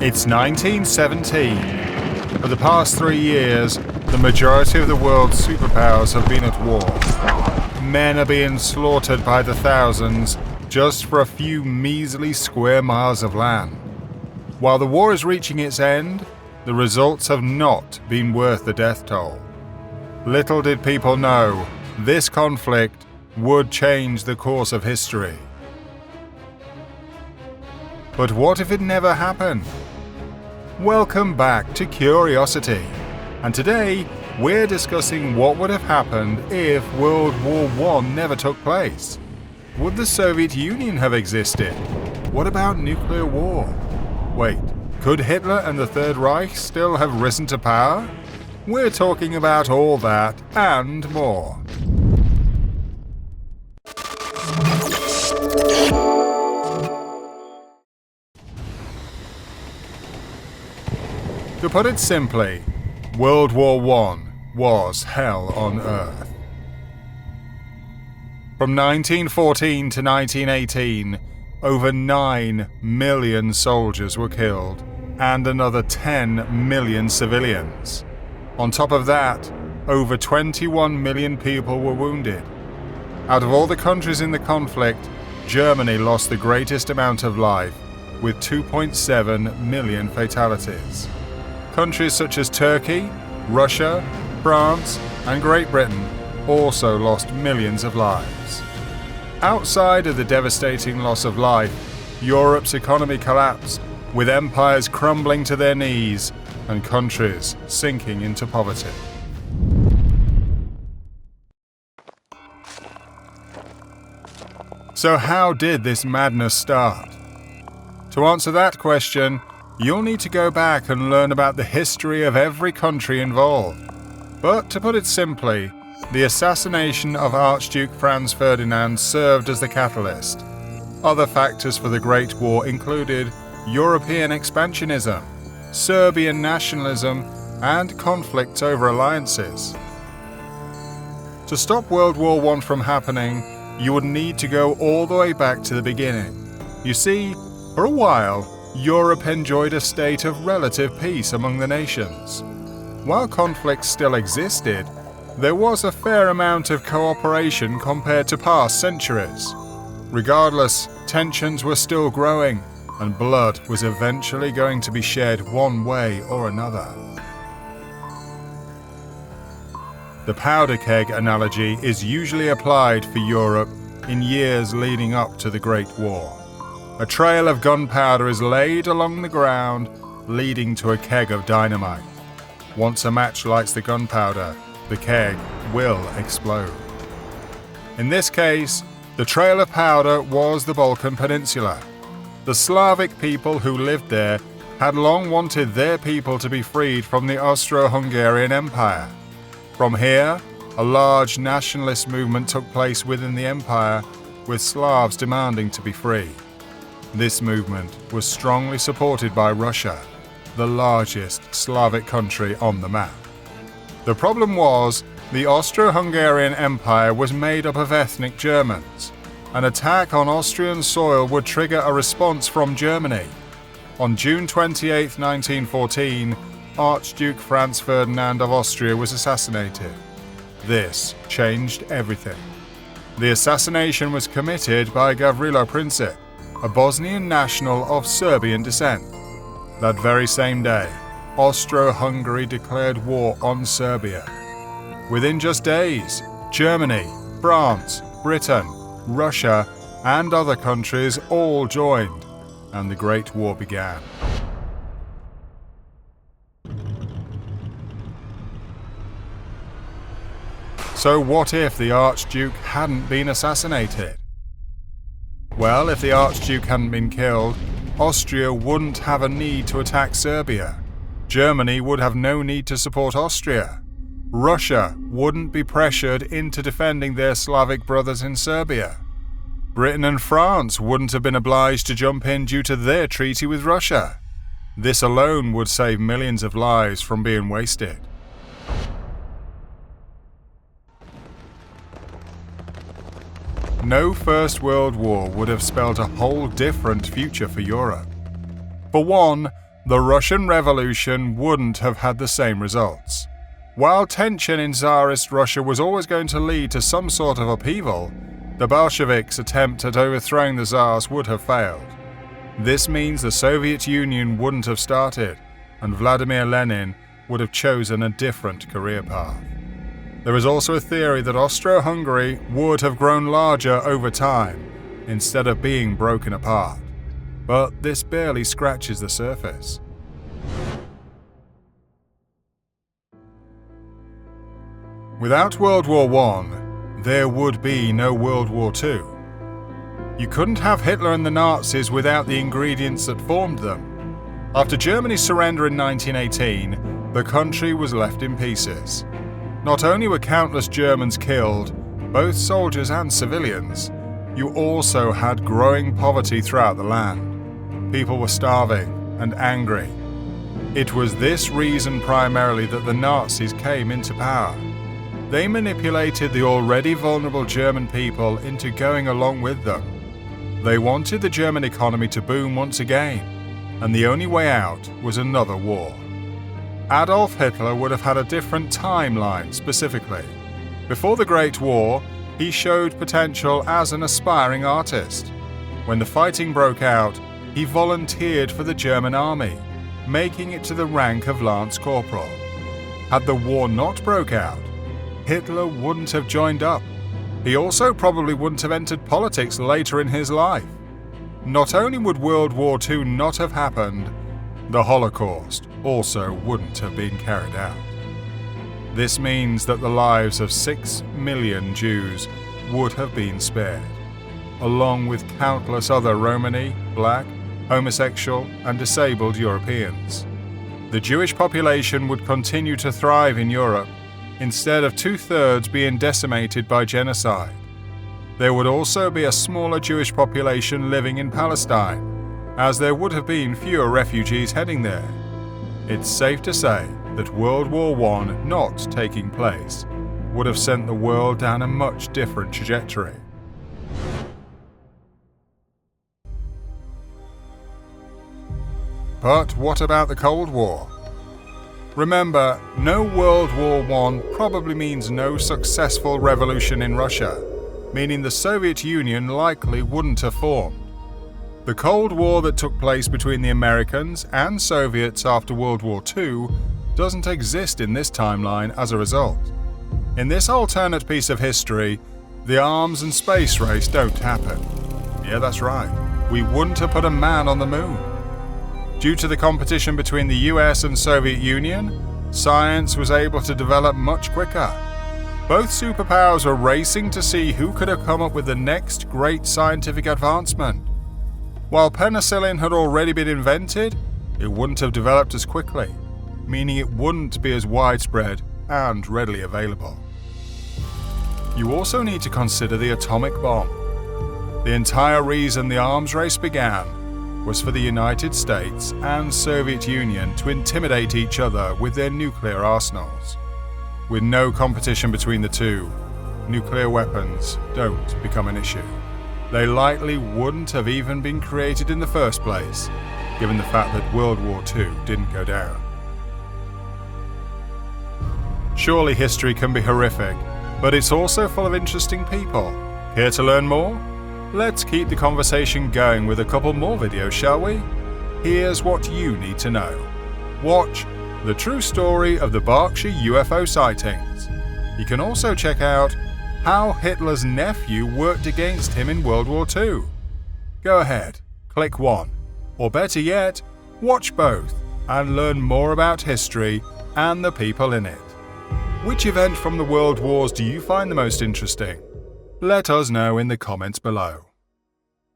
It's 1917. For the past 3 years, the majority of the world's superpowers have been at war. Men are being slaughtered by the thousands just for a few measly square miles of land. While the war is reaching its end, the results have not been worth the death toll. Little did people know, this conflict would change the course of history. But what if it never happened? Welcome back to Curiosity, and today we're discussing what would have happened if World War I never took place. Would the Soviet Union have existed? What about nuclear war? Wait, could Hitler and the Third Reich still have risen to power? We're talking about all that and more. To put it simply, World War I was hell on earth. From 1914 to 1918, over 9 million soldiers were killed and another 10 million civilians. On top of that, over 21 million people were wounded. Out of all the countries in the conflict, Germany lost the greatest amount of life, with 2.7 million fatalities. Countries such as Turkey, Russia, France, and Great Britain also lost millions of lives. Outside of the devastating loss of life, Europe's economy collapsed, with empires crumbling to their knees and countries sinking into poverty. So how did this madness start? To answer that question, you'll need to go back and learn about the history of every country involved. But to put it simply, the assassination of Archduke Franz Ferdinand served as the catalyst. Other factors for the Great War included European expansionism, Serbian nationalism, and conflicts over alliances. To stop World War I from happening, you would need to go all the way back to the beginning. You see, for a while, Europe enjoyed a state of relative peace among the nations. While conflicts still existed, there was a fair amount of cooperation compared to past centuries. Regardless, tensions were still growing, and blood was eventually going to be shed one way or another. The powder keg analogy is usually applied for Europe in years leading up to the Great War. A trail of gunpowder is laid along the ground, leading to a keg of dynamite. Once a match lights the gunpowder, the keg will explode. In this case, the trail of powder was the Balkan Peninsula. The Slavic people who lived there had long wanted their people to be freed from the Austro-Hungarian Empire. From here, a large nationalist movement took place within the empire, with Slavs demanding to be free. This movement was strongly supported by Russia, the largest Slavic country on the map. The problem was, the Austro-Hungarian Empire was made up of ethnic Germans. An attack on Austrian soil would trigger a response from Germany. On June 28, 1914, Archduke Franz Ferdinand of Austria was assassinated. This changed everything. The assassination was committed by Gavrilo Princip, a Bosnian national of Serbian descent. That very same day, Austro-Hungary declared war on Serbia. Within just days, Germany, France, Britain, Russia, and other countries all joined, and the Great War began. So what if the Archduke hadn't been assassinated? Well, if the Archduke hadn't been killed, Austria wouldn't have a need to attack Serbia. Germany would have no need to support Austria. Russia wouldn't be pressured into defending their Slavic brothers in Serbia. Britain and France wouldn't have been obliged to jump in due to their treaty with Russia. This alone would save millions of lives from being wasted. No First World War would have spelled a whole different future for Europe. For one, the Russian Revolution wouldn't have had the same results. While tension in Tsarist Russia was always going to lead to some sort of upheaval, the Bolsheviks' attempt at overthrowing the Tsars would have failed. This means the Soviet Union wouldn't have started, and Vladimir Lenin would have chosen a different career path. There is also a theory that Austro-Hungary would have grown larger over time, instead of being broken apart. But this barely scratches the surface. Without World War I, there would be no World War II. You couldn't have Hitler and the Nazis without the ingredients that formed them. After Germany's surrender in 1918, the country was left in pieces. Not only were countless Germans killed, both soldiers and civilians, you also had growing poverty throughout the land. People were starving and angry. It was this reason primarily that the Nazis came into power. They manipulated the already vulnerable German people into going along with them. They wanted the German economy to boom once again, and the only way out was another war. Adolf Hitler would have had a different timeline specifically. Before the Great War, he showed potential as an aspiring artist. When the fighting broke out, he volunteered for the German army, making it to the rank of Lance Corporal. Had the war not broke out, Hitler wouldn't have joined up. He also probably wouldn't have entered politics later in his life. Not only would World War II not have happened, the Holocaust also wouldn't have been carried out. This means that the lives of 6 million Jews would have been spared, along with countless other Romani, black, homosexual, and disabled Europeans. The Jewish population would continue to thrive in Europe, instead of 2/3 being decimated by genocide. There would also be a smaller Jewish population living in Palestine, as there would have been fewer refugees heading there. It's safe to say that World War I not taking place would have sent the world down a much different trajectory. But what about the Cold War? Remember, no World War I probably means no successful revolution in Russia, meaning the Soviet Union likely wouldn't have formed. The Cold War that took place between the Americans and Soviets after World War II doesn't exist in this timeline as a result. In this alternate piece of history, the arms and space race don't happen. Yeah, that's right. We wouldn't have put a man on the moon. Due to the competition between the US and Soviet Union, science was able to develop much quicker. Both superpowers were racing to see who could have come up with the next great scientific advancement. While penicillin had already been invented, it wouldn't have developed as quickly, meaning it wouldn't be as widespread and readily available. You also need to consider the atomic bomb. The entire reason the arms race began was for the United States and Soviet Union to intimidate each other with their nuclear arsenals. With no competition between the two, nuclear weapons don't become an issue. They likely wouldn't have even been created in the first place, given the fact that World War II didn't go down. Surely history can be horrific, but it's also full of interesting people. Care to learn more? Let's keep the conversation going with a couple more videos, shall we? Here's what you need to know. Watch The True Story of the Berkshire UFO Sightings. You can also check out how Hitler's nephew worked against him in World War II. Go ahead, click one. Or better yet, watch both and learn more about history and the people in it. Which event from the World Wars do you find the most interesting? Let us know in the comments below.